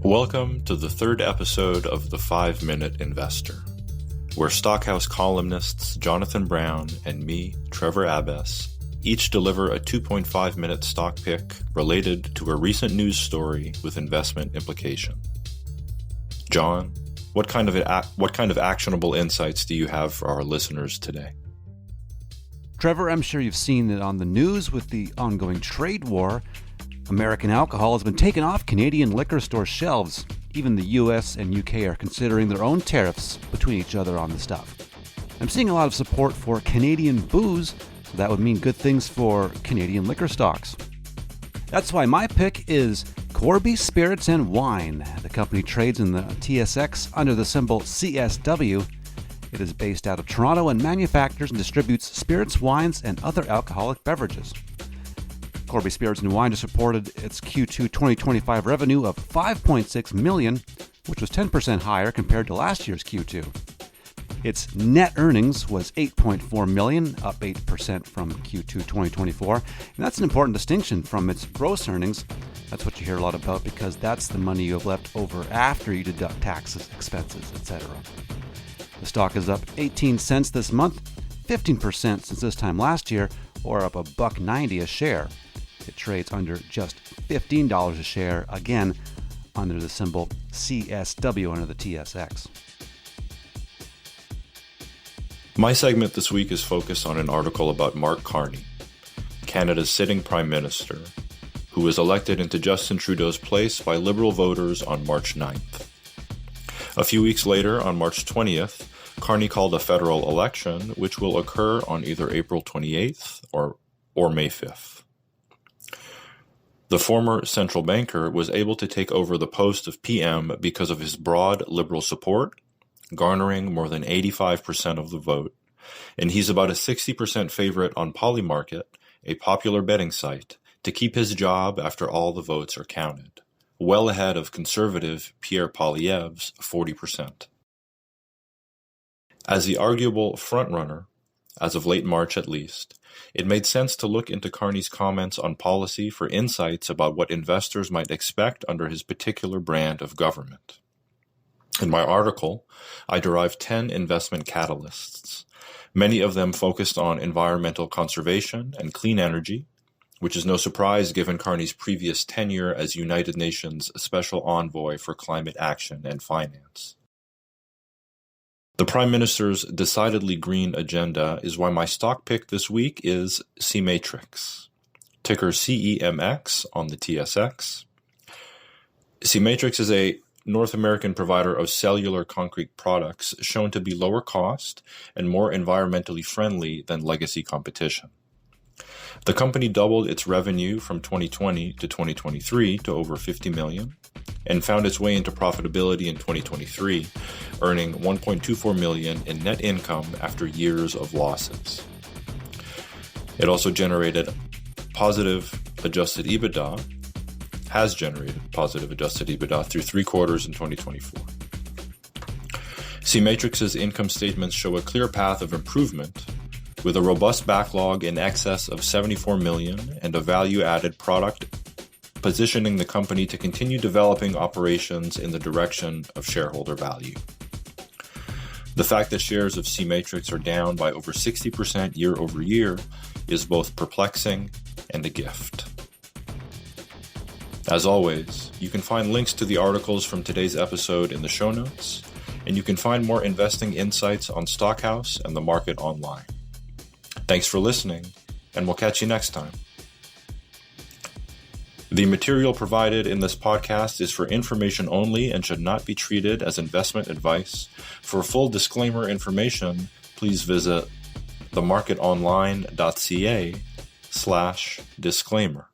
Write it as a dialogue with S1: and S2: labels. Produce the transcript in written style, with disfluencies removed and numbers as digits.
S1: Welcome to the third episode of The 5-Minute Investor, where Stockhouse columnists Jonathon Brown and me, Trevor Abes, each deliver a 2.5-minute stock pick related to a recent news story with investment implication. John, what kind of actionable insights do you have for our listeners today?
S2: Trevor, I'm sure you've seen it on the news with the ongoing trade war. American alcohol has been taken off Canadian liquor store shelves. Even the US and UK are considering their own tariffs between each other on the stuff. I'm seeing a lot of support for Canadian booze, so that would mean good things for Canadian liquor stocks. That's why my pick is Corby Spirit and Wine. The company trades in the TSX under the symbol CSW. It is based out of Toronto and manufactures and distributes spirits, wines, and other alcoholic beverages. Corby Spirits and Wine just reported its Q2 2025 revenue of $5.6 million, which was 10% higher compared to last year's Q2. Its net earnings was $8.4 million, up 8% from Q2 2024. And that's an important distinction from its gross earnings. That's what you hear a lot about because that's the money you have left over after you deduct taxes, expenses, etc. The stock is up 18 cents this month, 15% since this time last year, or up $1.90 a share. It trades under just $15 a share, again, under the symbol CSW under the TSX.
S1: My segment this week is focused on an article about Mark Carney, Canada's sitting Prime Minister, who was elected into Justin Trudeau's place by Liberal voters on March 9th. A few weeks later, on March 20th, Carney called a federal election, which will occur on either April 28th or May 5th. The former central banker was able to take over the post of PM because of his broad Liberal support, garnering more than 85% of the vote, and he's about a 60% favorite on Polymarket, a popular betting site, to keep his job after all the votes are counted, well ahead of conservative Pierre Poilievre's 40%. As the arguable frontrunner, as of late March at least, it made sense to look into Carney's comments on policy for insights about what investors might expect under his particular brand of government. In my article, I derived 10 investment catalysts, many of them focused on environmental conservation and clean energy, which is no surprise given Carney's previous tenure as United Nations Special Envoy for Climate Action and Finance. The Prime Minister's decidedly green agenda is why my stock pick this week is Cematrix, ticker CEMX on the TSX. Cematrix is a North American provider of cellular concrete products shown to be lower cost and more environmentally friendly than legacy competition. The company doubled its revenue from 2020 to 2023 to over $50 million and found its way into profitability in 2023, earning $1.24 million in net income after years of losses. It also has generated positive adjusted EBITDA through 3 quarters in 2024. Cematrix's income statements show a clear path of improvement, with a robust backlog in excess of $74 million and a value-added product positioning the company to continue developing operations in the direction of shareholder value. The fact that shares of Cematrix are down by over 60% year over year is both perplexing and a gift. As always, you can find links to the articles from today's episode in the show notes, and you can find more investing insights on Stockhouse and the market online. Thanks for listening, and we'll catch you next time. The material provided in this podcast is for information only and should not be treated as investment advice. For full disclaimer information, please visit themarketonline.ca/disclaimer.